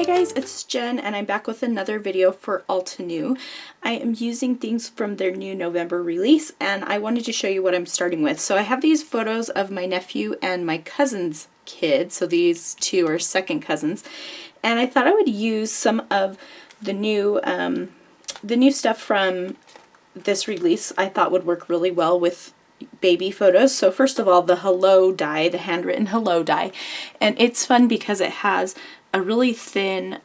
Hey guys, it's Jen and I'm back with another video for Altenew. I am using things from their new November release and I wanted to show you what I'm starting with. So I have these photos of my nephew and my cousin's kids, so these two are second cousins, and I thought I would use some of the new stuff from this release. I thought would work really well with baby photos. So first of all, the hello die, the handwritten hello die, and it's fun because it has a really thin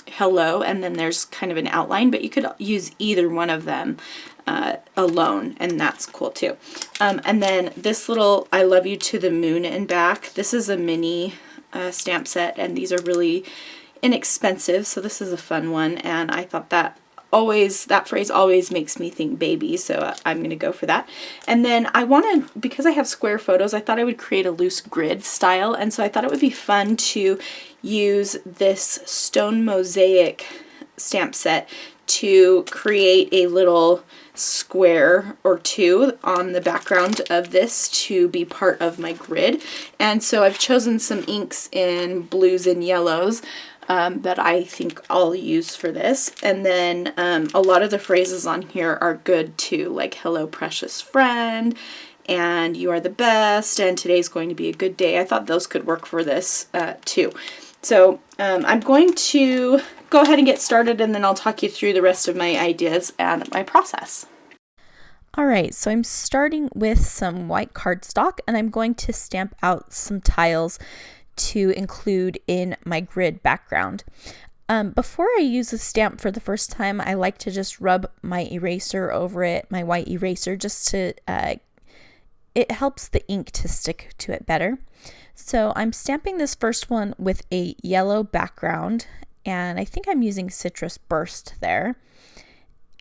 hello and then there's kind of an outline, but you could use either one of them alone, and that's cool too. And then this little I love you to the moon and back, this is a mini stamp set, and these are really inexpensive, so this is a fun one, and I thought that phrase always makes me think baby, so I'm going to go for that. And then I wanted, because I have square photos, I thought I would create a loose grid style, and so I thought it would be fun to use this stone mosaic stamp set to create a little square or two on the background of this to be part of my grid. And so I've chosen some inks in blues and yellows that I think I'll use for this. And then a lot of the phrases on here are good too, like hello precious friend, and you are the best, and today's going to be a good day. I thought those could work for this too. So I'm going to go ahead and get started, and then I'll talk you through the rest of my ideas and my process. Alright, so I'm starting with some white cardstock, and I'm going to stamp out some tiles to include in my grid background. Before I use a stamp for the first time, I like to just rub my eraser over it, my white eraser, just to, it helps the ink to stick to it better. So I'm stamping this first one with a yellow background, and I think I'm using Citrus Burst there.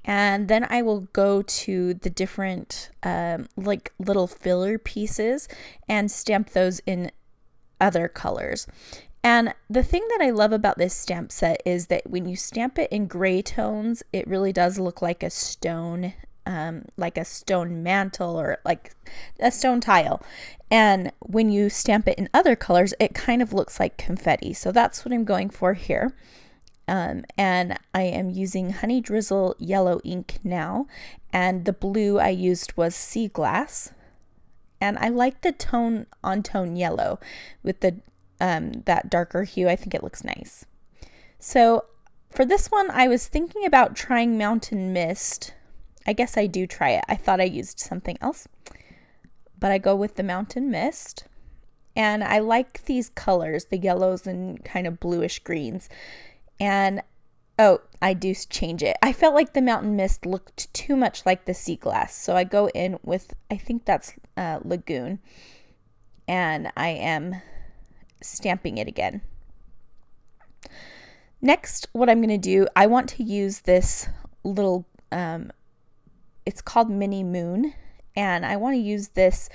And then I will go to the different like little filler pieces and stamp those in other colors. And the thing that I love about this stamp set is that when you stamp it in gray tones, it really does look like a stone mantle or like a stone tile. And when you stamp it in other colors, it kind of looks like confetti. So that's what I'm going for here. And I am using Honey Drizzle yellow ink now, and the blue I used was Sea Glass. And I like the tone-on-tone yellow with the that darker hue. I think it looks nice. So for this one, I was thinking about trying Mountain Mist. I guess I do try it. I thought I used something else, but I go with the Mountain Mist. And I like these colors, the yellows and kind of bluish greens. And oh, I do change it. I felt like the Mountain Mist looked too much like the Sea Glass, so I go in with, I think that's Lagoon, and I am stamping it again. Next, what I'm going to do, I want to use this little, it's called Mini Moon, and I want to use this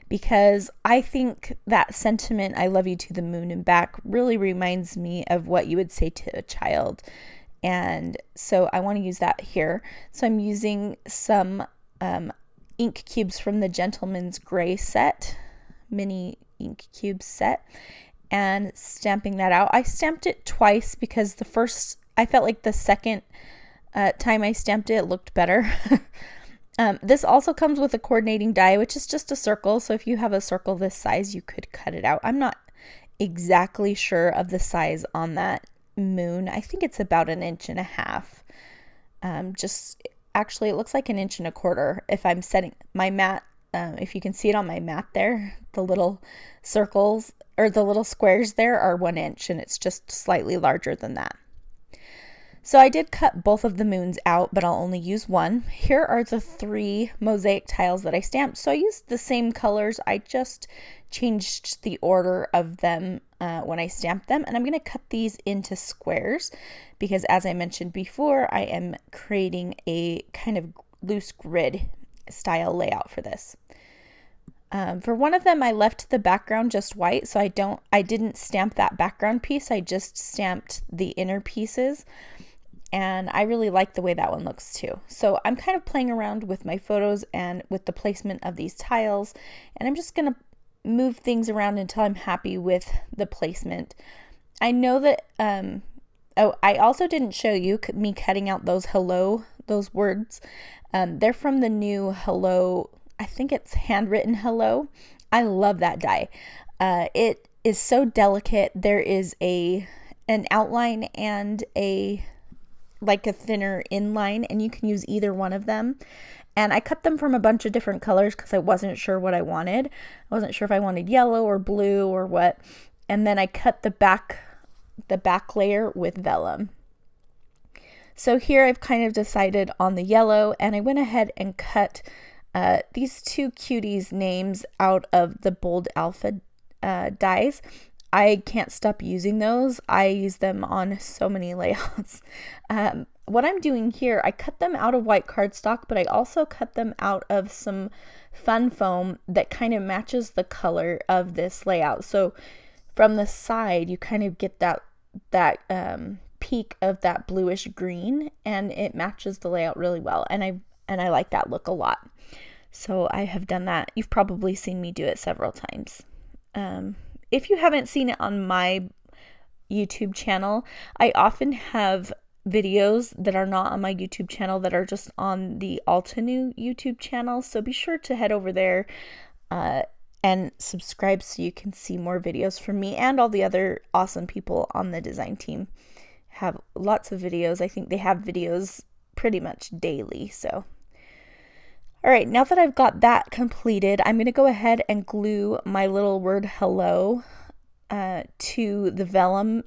because I think that sentiment, I love you to the moon and back, really reminds me of what you would say to a child. And so I want to use that here. So I'm using some ink cubes from the Gentleman's Gray set, mini ink cube set, and stamping that out. I stamped it twice because I felt like the second time I stamped it looked better. This also comes with a coordinating die, which is just a circle. So if you have a circle this size, you could cut it out. I'm not exactly sure of the size on that moon. I think it's about 1.5 inches. Actually, it looks like 1.25 inches if I'm setting my mat. If you can see it on my mat there, the little circles or the little squares there are 1 inch, and it's just slightly larger than that. So I did cut both of the moons out, but I'll only use one. Here are the 3 mosaic tiles that I stamped. So I used the same colors. I just changed the order of them when I stamped them. And I'm going to cut these into squares because, as I mentioned before, I am creating a kind of loose grid style layout for this. For one of them, I left the background just white, so I didn't stamp that background piece. I just stamped the inner pieces. And I really like the way that one looks too. So I'm kind of playing around with my photos and with the placement of these tiles, and I'm just going to move things around until I'm happy with the placement. I know that, oh, I also didn't show you me cutting out those hello, those words. They're from the new Hello, I think it's Handwritten Hello. I love that die. It is so delicate. There is an outline and like a thinner inline, and you can use either one of them. And I cut them from a bunch of different colors because I wasn't sure what I wanted. I wasn't sure if I wanted yellow or blue or what. And then I cut the back layer with vellum. So here I've kind of decided on the yellow, and I went ahead and cut these two cuties names out of the bold alpha dies. I can't stop using those. I use them on so many layouts. What I'm doing here, I cut them out of white cardstock, but I also cut them out of some fun foam that kind of matches the color of this layout. So from the side, you kind of get that peak of that bluish green, and it matches the layout really well. And I like that look a lot. So I have done that. You've probably seen me do it several times. If you haven't seen it on my YouTube channel, I often have videos that are not on my YouTube channel that are just on the Altenew YouTube channel. So be sure to head over there and subscribe so you can see more videos from me and all the other awesome people on the design team. Have lots of videos. I think they have videos pretty much daily. So all right, now that I've got that completed, I'm going to go ahead and glue my little word hello to the vellum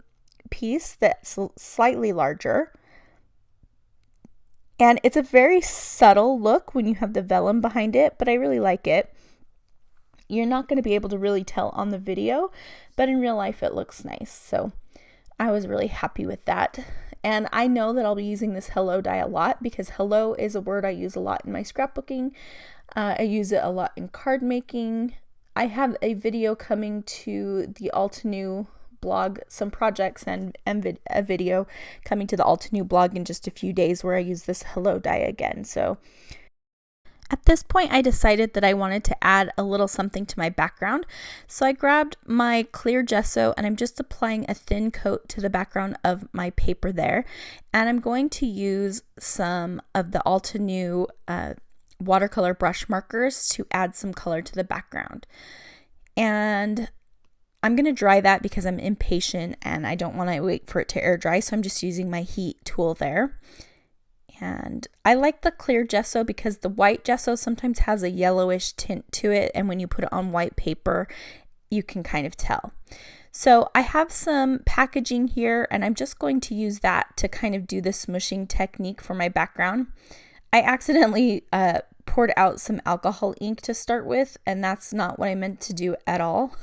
piece that's slightly larger. And it's a very subtle look when you have the vellum behind it, but I really like it. You're not going to be able to really tell on the video, but in real life it looks nice. So I was really happy with that. And I know that I'll be using this hello die a lot because hello is a word I use a lot in my scrapbooking. I use it a lot in card making. I have a video coming to the Altenew blog, some projects and a video coming to the Altenew blog in just a few days where I use this hello die again. So at this point, I decided that I wanted to add a little something to my background. So I grabbed my clear gesso and I'm just applying a thin coat to the background of my paper there. And I'm going to use some of the Altenew watercolor brush markers to add some color to the background. And I'm going to dry that because I'm impatient and I don't want to wait for it to air dry. So I'm just using my heat tool there. And I like the clear gesso because the white gesso sometimes has a yellowish tint to it, and when you put it on white paper, you can kind of tell. So I have some packaging here, and I'm just going to use that to kind of do the smushing technique for my background. I accidentally poured out some alcohol ink to start with, and that's not what I meant to do at all.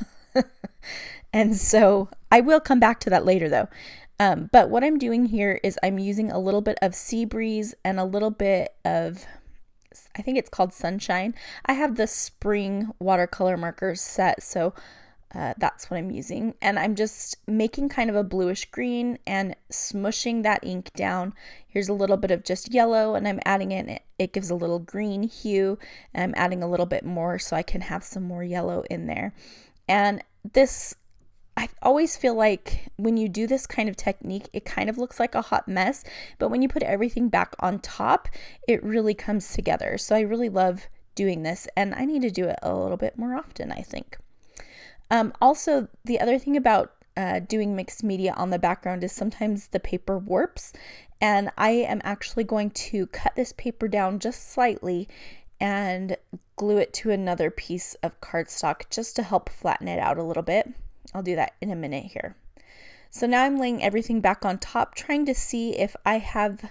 And so I will come back to that later though. But what I'm doing here is I'm using a little bit of Sea Breeze and a little bit of, I think it's called Sunshine. I have the spring watercolor markers set, so that's what I'm using. And I'm just making kind of a bluish green and smushing that ink down. Here's a little bit of just yellow and I'm adding it. It gives a little green hue, and I'm adding a little bit more so I can have some more yellow in there. And this, I always feel like when you do this kind of technique, it kind of looks like a hot mess, but when you put everything back on top, it really comes together. So I really love doing this, and I need to do it a little bit more often, I think. Also, the other thing about doing mixed media on the background is sometimes the paper warps, and I am actually going to cut this paper down just slightly and glue it to another piece of cardstock just to help flatten it out a little bit. I'll do that in a minute here. So now I'm laying everything back on top, trying to see if I have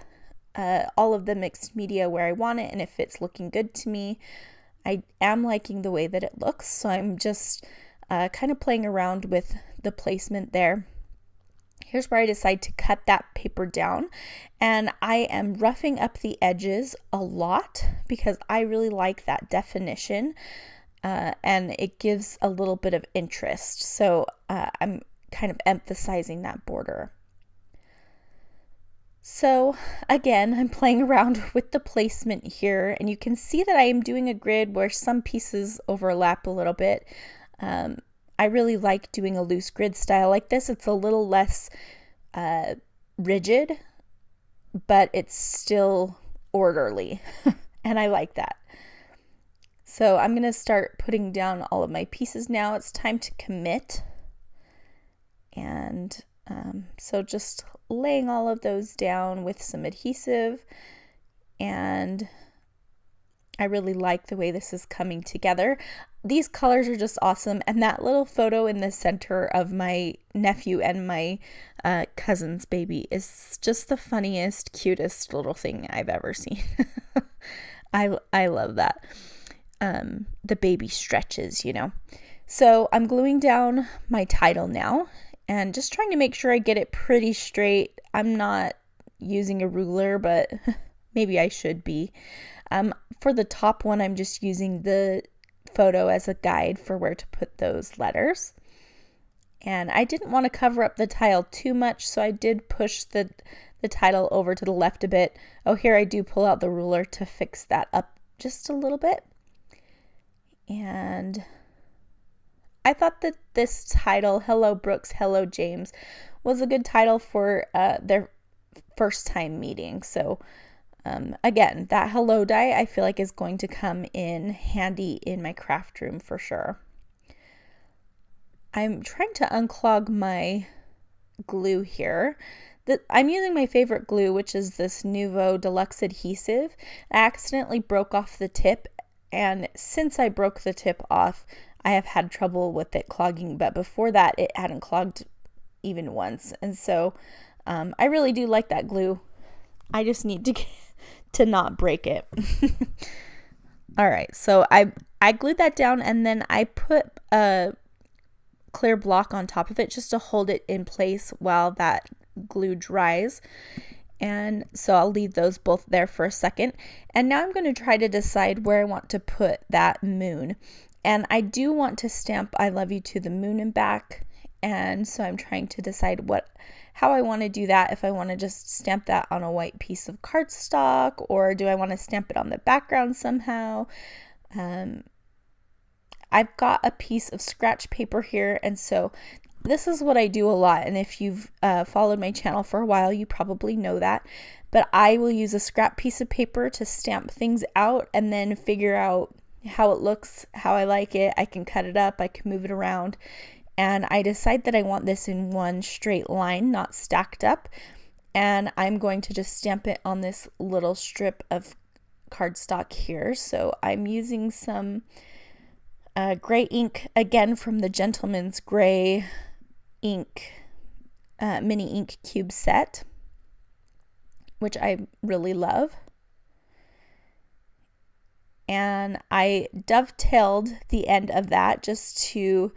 all of the mixed media where I want it and if it's looking good to me. I am liking the way that it looks, so I'm just kind of playing around with the placement there. Here's where I decide to cut that paper down, and I am roughing up the edges a lot because I really like that definition. And it gives a little bit of interest. So I'm kind of emphasizing that border. So again, I'm playing around with the placement here, and you can see that I am doing a grid where some pieces overlap a little bit. I really like doing a loose grid style like this. It's a little less rigid, but it's still orderly, and I like that. So I'm going to start putting down all of my pieces now. It's time to commit. And so just laying all of those down with some adhesive, and I really like the way this is coming together. These colors are just awesome, and that little photo in the center of my nephew and my cousin's baby is just the funniest, cutest little thing I've ever seen. I love that. The baby stretches, you know. So I'm gluing down my title now and just trying to make sure I get it pretty straight. I'm not using a ruler, but maybe I should be. For the top one, I'm just using the photo as a guide for where to put those letters. And I didn't want to cover up the tile too much, so I did push the title over to the left a bit. Oh, here I do pull out the ruler to fix that up just a little bit. And I thought that this title, Hello Brooks, Hello James, was a good title for their first time meeting. So again, that hello die I feel like is going to come in handy in my craft room for sure. I'm trying to unclog my glue here. I'm using my favorite glue, which is this Nuvo Deluxe adhesive. I accidentally broke off the tip, and since I broke the tip off, I have had trouble with it clogging, but before that it hadn't clogged even once. And so I really do like that glue. I just need to not break it. All right, so I glued that down, and then I put a clear block on top of it just to hold it in place while that glue dries. And so I'll leave those both there for a second. And now I'm going to try to decide where I want to put that moon. And I do want to stamp I love you to the moon and back. And so I'm trying to decide how I want to do that. If I want to just stamp that on a white piece of cardstock, or do I want to stamp it on the background somehow? I've got a piece of scratch paper here, and so this is what I do a lot. And if you've followed my channel for a while, you probably know that. But I will use a scrap piece of paper to stamp things out and then figure out how it looks, how I like it. I can cut it up, I can move it around. And I decide that I want this in one straight line, not stacked up. And I'm going to just stamp it on this little strip of cardstock here. So I'm using some gray ink, again from the Gentleman's Gray ink, mini ink cube set, which I really love. And I dovetailed the end of that just to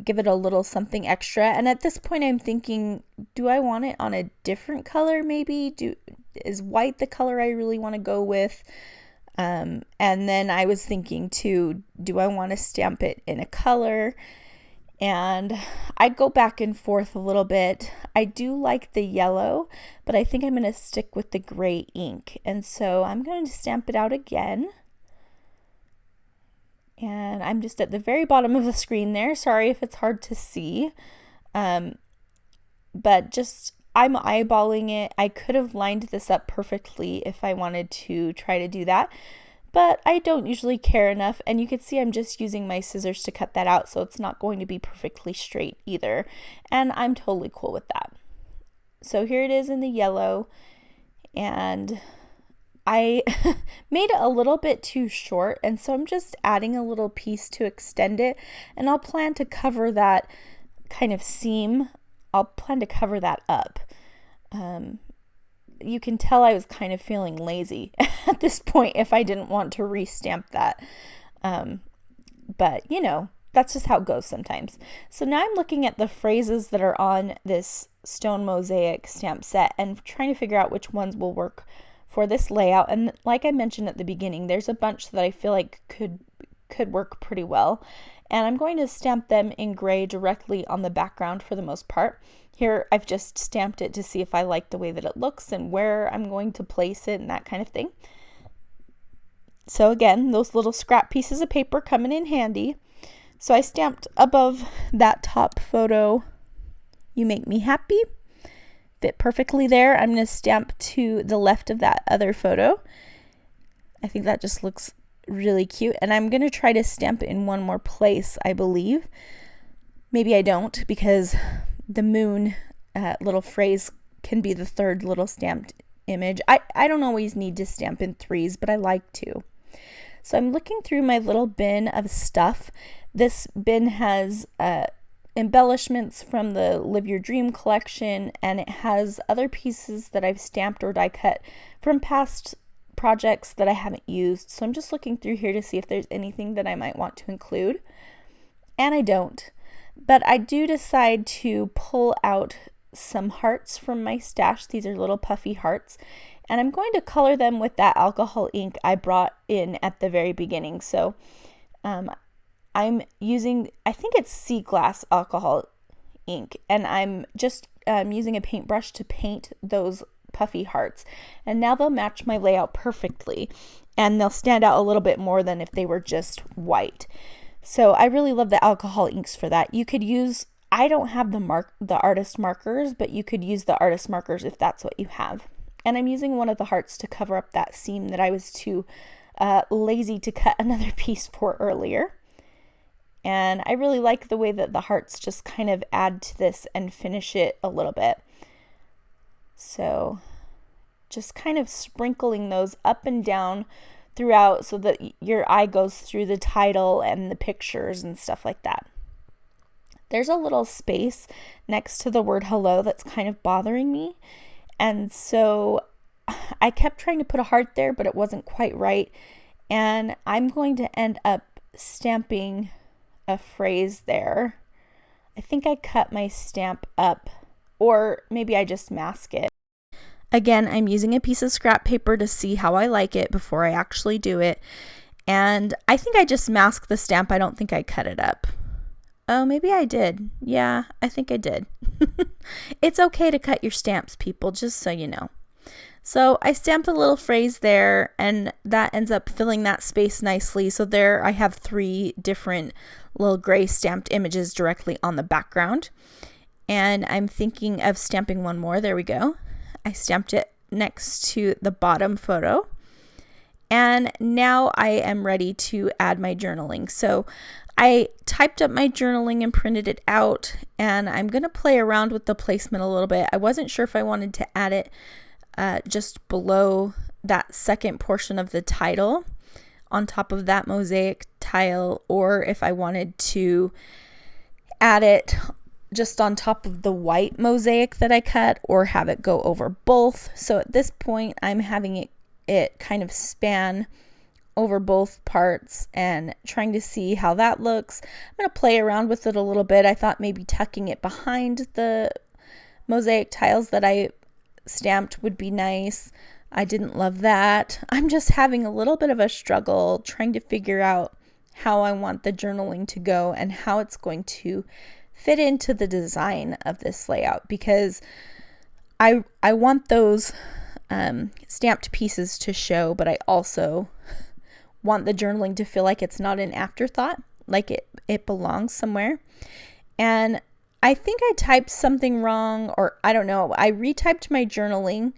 give it a little something extra. And at this point I'm thinking, do I want it on a different color maybe? Is white the color I really want to go with? And then I was thinking too, do I want to stamp it in a color? And I go back and forth a little bit. I do like the yellow, but I think I'm going to stick with the gray ink. And so I'm going to stamp it out again. And I'm just at the very bottom of the screen there. Sorry if it's hard to see. But just, I'm eyeballing it. I could have lined this up perfectly if I wanted to try to do that, but I don't usually care enough. And you can see I'm just using my scissors to cut that out, so it's not going to be perfectly straight either. And I'm totally cool with that. So here it is in the yellow, and I made it a little bit too short, and so I'm just adding a little piece to extend it, and I'll plan to cover that kind of seam. I'll plan to cover that up. You can tell I was kind of feeling lazy at this point if I didn't want to re-stamp that. But, you know, that's just how it goes sometimes. So now I'm looking at the phrases that are on this stone mosaic stamp set and trying to figure out which ones will work for this layout. And like I mentioned at the beginning, there's a bunch that I feel like could work pretty well. And I'm going to stamp them in gray directly on the background for the most part. Here I've just stamped it to see if I like the way that it looks and where I'm going to place it and that kind of thing. So again, those little scrap pieces of paper coming in handy. So I stamped above that top photo, "You make me happy." Fit perfectly there. I'm going to stamp to the left of that other photo. I think that just looks really cute. And I'm going to try to stamp it in one more place, I believe. Maybe I don't, because the moon little phrase can be the third little stamped image. I don't always need to stamp in threes, but I like to. So I'm looking through my little bin of stuff. This bin has embellishments from the Live Your Dream collection, and it has other pieces that I've stamped or die cut from past projects that I haven't used. So I'm just looking through here to see if there's anything that I might want to include. And I don't. But I do decide to pull out some hearts from my stash. These are little puffy hearts. And I'm going to color them with that alcohol ink I brought in at the very beginning. So I'm using, I think it's sea glass alcohol ink. And I'm just using a paintbrush to paint those puffy hearts. And now they'll match my layout perfectly. And they'll stand out a little bit more than if they were just white. So I really love the alcohol inks for that. You could use, I don't have the artist markers, but you could use the artist markers if that's what you have. And I'm using one of the hearts to cover up that seam that I was too lazy to cut another piece for earlier. And I really like the way that the hearts just kind of add to this and finish it a little bit. So just kind of sprinkling those up and down throughout so that your eye goes through the title and the pictures and stuff like that. There's a little space next to the word hello that's kind of bothering me. And so I kept trying to put a heart there, but it wasn't quite right. And I'm going to end up stamping a phrase there. I think I cut my stamp up, or maybe I just mask it. Again, I'm using a piece of scrap paper to see how I like it before I actually do it. And I think I just masked the stamp. I don't think I cut it up. Oh, maybe I did. Yeah, I think I did. It's okay to cut your stamps, people, just so you know. So I stamped a little phrase there, and that ends up filling that space nicely. So there I have 3 different little gray stamped images directly on the background. And I'm thinking of stamping one more. There we go. I stamped it next to the bottom photo. And now I am ready to add my journaling. So I typed up my journaling and printed it out, and I'm going to play around with the placement a little bit. I wasn't sure if I wanted to add it just below that second portion of the title on top of that mosaic tile, or if I wanted to add it just on top of the white mosaic that I cut, or have it go over both. So at this point I'm having it kind of span over both parts and trying to see how that looks. I'm going to play around with it a little bit. I thought maybe tucking it behind the mosaic tiles that I stamped would be nice. I didn't love that. I'm just having a little bit of a struggle trying to figure out how I want the journaling to go and how it's going to fit into the design of this layout, because I want those stamped pieces to show, but I also want the journaling to feel like it's not an afterthought, like it belongs somewhere. And I think I typed something wrong, or I don't know. I retyped my journaling.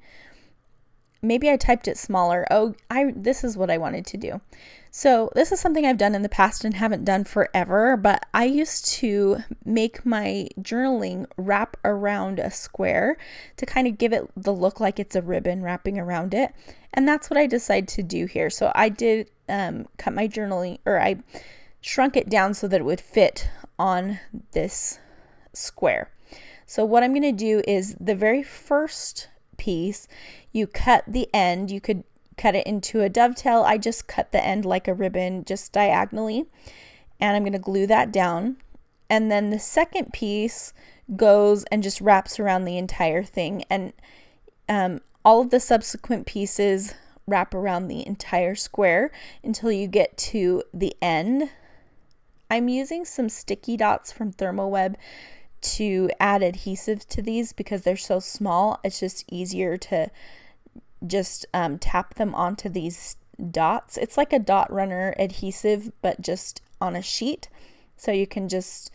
Maybe I typed it smaller. This is what I wanted to do. So this is something I've done in the past and haven't done forever, but I used to make my journaling wrap around a square to kind of give it the look like it's a ribbon wrapping around it. And that's what I decided to do here. So I did cut my journaling, or I shrunk it down so that it would fit on this square. So what I'm going to do is the very first piece, you cut the end. You could cut it into a dovetail. I just cut the end like a ribbon, just diagonally, and I'm going to glue that down. And then the second piece goes and just wraps around the entire thing, and all of the subsequent pieces wrap around the entire square until you get to the end. I'm using some sticky dots from Thermoweb to add adhesive to these because they're so small. It's just easier to just tap them onto these dots. It's like a dot runner adhesive, but just on a sheet. So you can just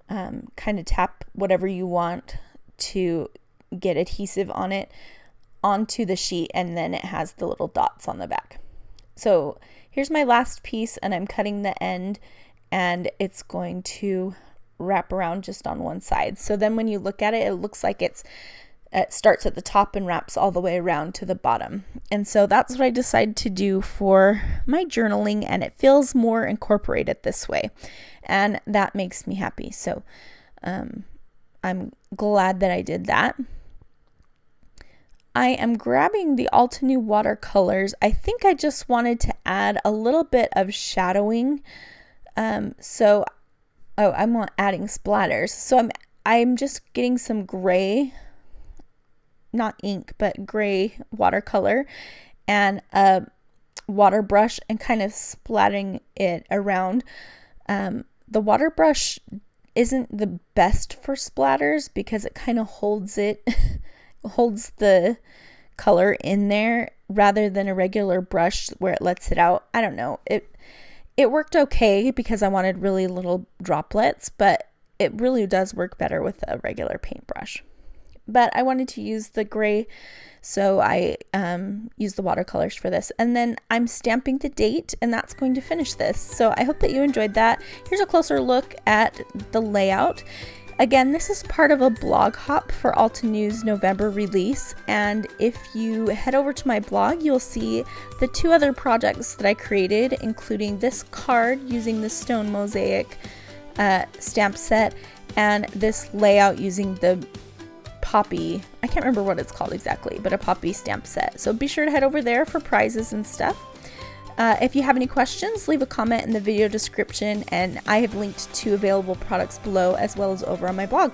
kind of tap whatever you want to get adhesive on it onto the sheet, and then it has the little dots on the back. So here's my last piece, and I'm cutting the end, and it's going to wrap around just on one side. So then when you look at it, it looks like it starts at the top and wraps all the way around to the bottom. And so that's what I decided to do for my journaling, and it feels more incorporated this way, and that makes me happy. So I'm glad that I did that. I am grabbing the Altenew watercolors. I think I just wanted to add a little bit of shadowing. I'm adding splatters. So I'm just getting some gray, not ink, but gray watercolor and a water brush and kind of splatting it around. The water brush isn't the best for splatters because it kind of holds the color in there rather than a regular brush where it lets it out. I don't know. It worked okay because I wanted really little droplets, but it really does work better with a regular paintbrush. But I wanted to use the gray, so I used the watercolors for this. And then I'm stamping the date, and that's going to finish this. So I hope that you enjoyed that. Here's a closer look at the layout. Again, this is part of a blog hop for Altenew's November release, and if you head over to my blog, you'll see the 2 other projects that I created, including this card using the stone mosaic stamp set, and this layout using the poppy, I can't remember what it's called exactly, but a poppy stamp set. So be sure to head over there for prizes and stuff. If you have any questions, leave a comment in the video description, and I have linked 2 available products below as well as over on my blog.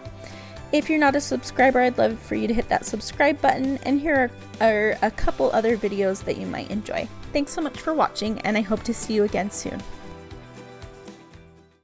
If you're not a subscriber, I'd love for you to hit that subscribe button, and here are a couple other videos that you might enjoy. Thanks so much for watching, and I hope to see you again soon.